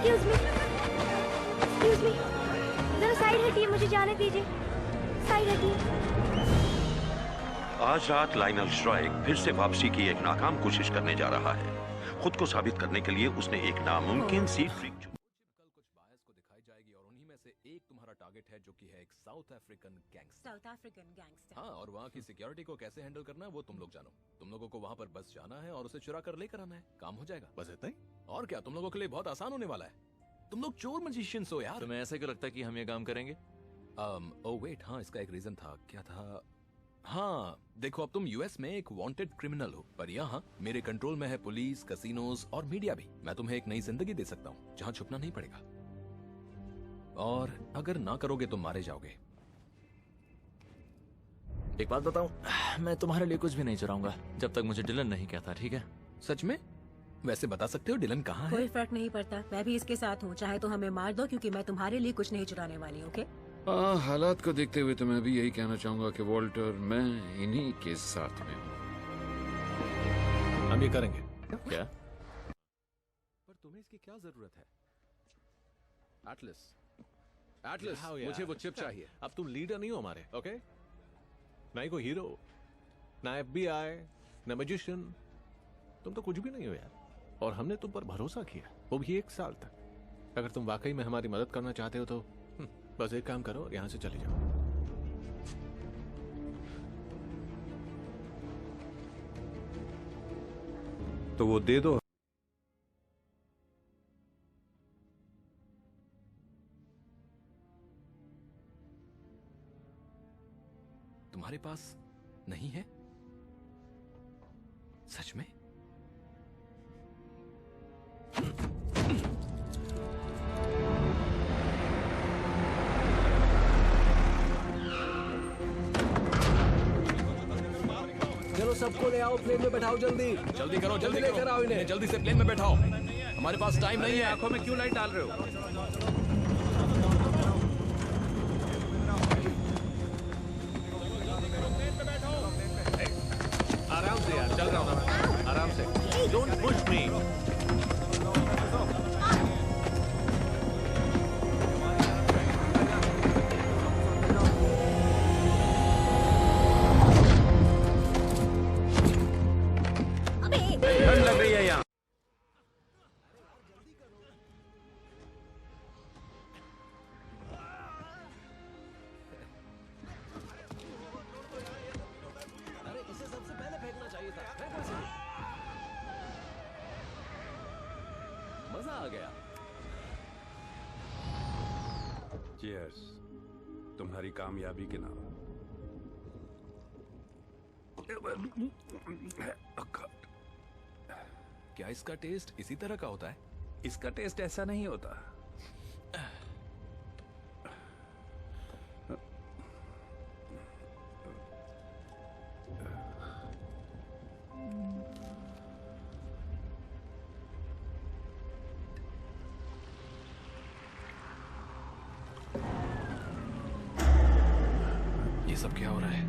Excuse me, जरा side हटिए, मुझे जाने दीजिए, साइड हटिए। आज रात लाइनल श्राइक फिर से वापसी की एक नाकाम कोशिश करने जा रहा है। खुद को साबित करने के लिए उसने एक नामुमकिन सी ट्रिक कल कुछ बायस को दिखाई जाएगी और उन्हीं में से एक तुम्हारा टारगेट है, जो कि है एक साउथ अफ्रीकन गैंगस्टर। हाँ, और वहाँ की सिक्योरिटी को कैसे हैंडल करना है वो तुम लोग जानो। तुम लोगों को वहाँ पर बस जाना है और उसे चुरा कर लेकर आना है, काम हो जाएगा। बस इतना ही। और क्या, तुम लोगों के लिए बहुत आसान होने वाला है। तुम लोग चोर मजिशियंस हो यार। तुम्हें ऐसे क्यों लगता है कि हम ये काम करेंगे? ओह वेट, हाँ, इसका एक रीजन था। क्या था? हाँ देखो, अब तुम यूएस में एक वांटेड क्रिमिनल हो, पर यहाँ मेरे कंट्रोल में है पुलिस, कैसीनोज और मीडिया भी। मैं तुम्हें एक नई जिंदगी दे सकता हूँ जहाँ छुपना नहीं पड़ेगा, और अगर ना करोगे तो मारे जाओगे। एक बात बताऊं, मैं तुम्हारे लिए कुछ भी नहीं चुराऊंगा जब तक मुझे डिलन नहीं कहता, ठीक है? सच में? वैसे बता सकते हो डिलन कहाँ है? कोई फर्क नहीं पड़ता, मैं भी इसके साथ हूँ। चाहे तो हमें मार दो, क्योंकि मैं तुम्हारे लिए कुछ नहीं चुराने वाली। ओके? हालात को देखते हुए तो मैं भी यही कहना चाहूंगा कि वॉल्टर, मैं इन्हीं के साथ में हूँ। हम ये करेंगे। क्या? पर तुम्हें इसकी क्या जरूरत है? एटलस, मुझे वो चिप चाहिए। अब तुम लीडर नहीं हो हमारे, ओके? ना ही कोई हीरो, ना FBI, ना मैजिशियन। तुम तो कुछ भी नहीं हो यार, और हमने तुम पर भरोसा किया, वो भी 1 साल तक। अगर तुम वाकई में हमारी मदद करना चाहते हो तो बस एक काम करो और यहाँ से चले जाओ। तो वो दे दो। तुम्हारे पास नहीं है? सच में? चलो सबको ले आओ, प्लेन में बैठाओ, जल्दी जल्दी करो, जल्दी लेकर करो। आओ इन्हें। जल्दी से प्लेन में बैठाओ, हमारे पास टाइम नहीं है। आंखों में क्यों लाइट डाल रहे हो? आराम से यार, चल रहा हूँ ना, आराम से। Don't push me. ठंड लग रही है यहाँ। अरे इसे सबसे पहले फेंकना चाहिए था। फेंको इसे। मजा आ गया। चीयर्स तुम्हारी कामयाबी के नाम। क्या इसका टेस्ट इसी तरह का होता है? इसका टेस्ट ऐसा नहीं होता। ये सब क्या हो रहा है?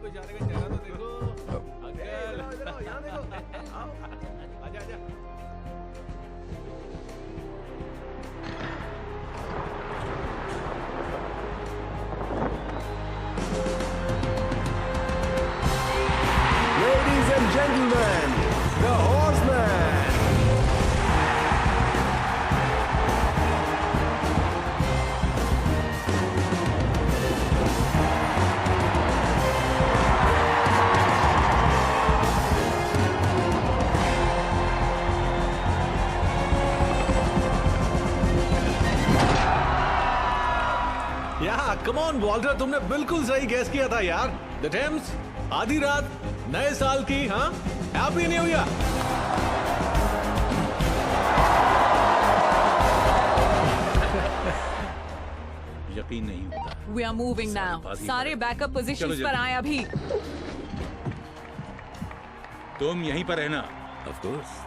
बेचारे का चेहरा तो देखो। अंकल, यहाँ देखो। आओ, आजा आजा। Ladies and gentlemen, the Horseman. Come on Walter, तुमने बिल्कुल सही गैस किया था यार। द टेम्स, आधी रात, नए साल की, हाँ, हैप्पी न्यू ईयर। यकीन नहीं होता। We are moving now. सारे बैकअप पोजीशंस पर आए अभी। तुम यहीं पर रहना। Of course.